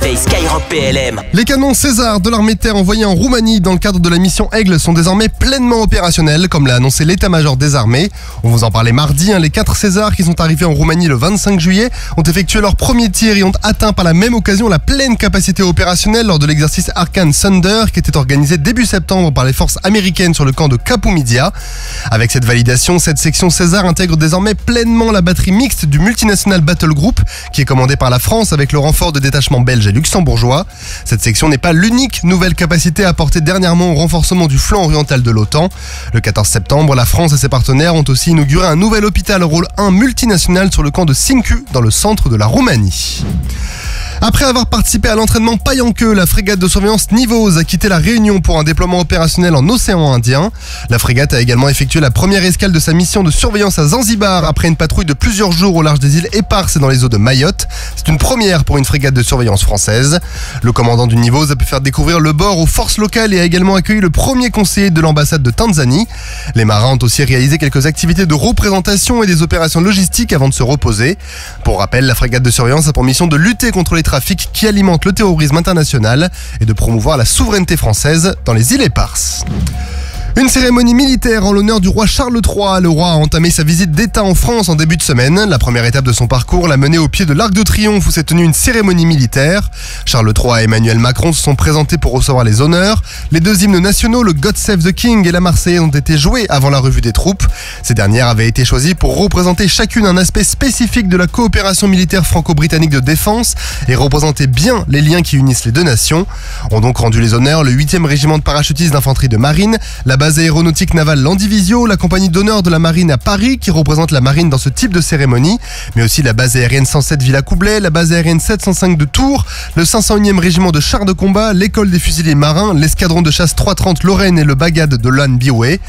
réveil Skyrock PLM. Les canons César de l'armée de terre envoyés en Roumanie dans le cadre de la mission Aigle sont désormais pleinement opérationnels, comme l'a annoncé l'état-major des armées. On vous en parlait mardi, les 4 Césars qui sont arrivés en Roumanie le 25 juillet ont effectué leur premier tir et ont atteint par la même occasion la pleine capacité opérationnelle lors de l'exercice Arcane Thunder qui était organisé début septembre par les forces américaines sur le camp de Kapoumidia. Avec cette validation, cette section César intègre désormais pleinement la batterie mixte du Multinational Battle Group qui est commandée par la France avec le renfort de détachements belges et luxembourgeois. Cette section n'est pas l'unique nouvelle capacité apportée dernièrement au renforcement du flanc oriental de l'OTAN. Le 14 septembre, la France et ses partenaires ont aussi inauguré un nouvel hôpital rôle 1 multinational sur le camp de Cincu dans le centre de la Roumanie. Après avoir participé à l'entraînement Payanqueux, la frégate de surveillance Nivose a quitté la Réunion pour un déploiement opérationnel en océan Indien. La frégate a également effectué la première escale de sa mission de surveillance à Zanzibar après une patrouille de plusieurs jours au large des îles Éparses et dans les eaux de Mayotte. C'est une première pour une frégate de surveillance française. Le commandant du Nivose a pu faire découvrir le bord aux forces locales et a également accueilli le premier conseiller de l'ambassade de Tanzanie. Les marins ont aussi réalisé quelques activités de représentation et des opérations logistiques avant de se reposer. Pour rappel, la frégate de surveillance a pour mission de lutter contre les trafics qui alimentent le terrorisme international et de promouvoir la souveraineté française dans les îles Éparses. Une cérémonie militaire en l'honneur du roi Charles III. Le roi a entamé sa visite d'État en France en début de semaine. La première étape de son parcours l'a mené au pied de l'Arc de Triomphe où s'est tenue une cérémonie militaire. Charles III et Emmanuel Macron se sont présentés pour recevoir les honneurs. Les deux hymnes nationaux, le God Save the King et la Marseillaise, ont été joués avant la revue des troupes. Ces dernières avaient été choisies pour représenter chacune un aspect spécifique de la coopération militaire franco-britannique de défense et représenter bien les liens qui unissent les deux nations. Ont donc rendu les honneurs le 8e régiment de parachutistes d'infanterie de marine, la base aéronautique navale Landivisio, la compagnie d'honneur de la marine à Paris qui représente la marine dans ce type de cérémonie, mais aussi la base aérienne 107 Villacoublay, la base aérienne 705 de Tours, le 501e régiment de chars de combat, l'école des fusiliers marins, l'escadron de chasse 330 Lorraine et le Bagad de Lan Biway.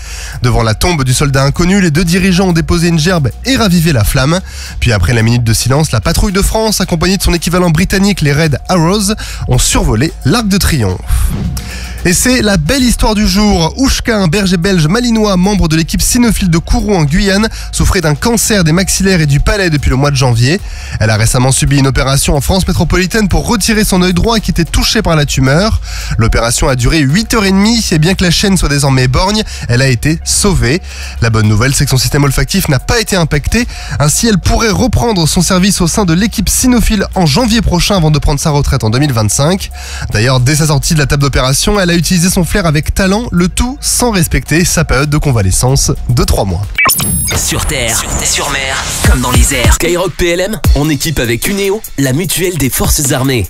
Devant la tombe du soldat inconnu, les deux dirigeants ont déposé une gerbe et ravivé la flamme. Puis après la minute de silence, la patrouille de France, accompagnée de son équivalent britannique, les Red Arrows, ont survolé l'Arc de Triomphe. Et c'est la belle histoire du jour. Oushka, un berger belge malinois, membre de l'équipe cynophile de Kourou en Guyane, souffrait d'un cancer des maxillaires et du palais depuis le mois de janvier. Elle a récemment subi une opération en France métropolitaine pour retirer son œil droit qui était touché par la tumeur. L'opération a duré 8h30 et bien que la chaîne soit désormais borgne, elle a été sauvée. La bonne nouvelle, c'est que son système olfactif n'a pas été impacté. Ainsi, elle pourrait reprendre son service au sein de l'équipe cynophile en janvier prochain avant de prendre sa retraite en 2025. D'ailleurs, dès sa sortie de la table d'opération, elle a utilisé son flair avec talent, le tout sans respecter sa période de convalescence de 3 mois. Sur terre, sur mer, comme dans les airs. Skyrock PLM, en équipe avec Uneo, la mutuelle des forces armées.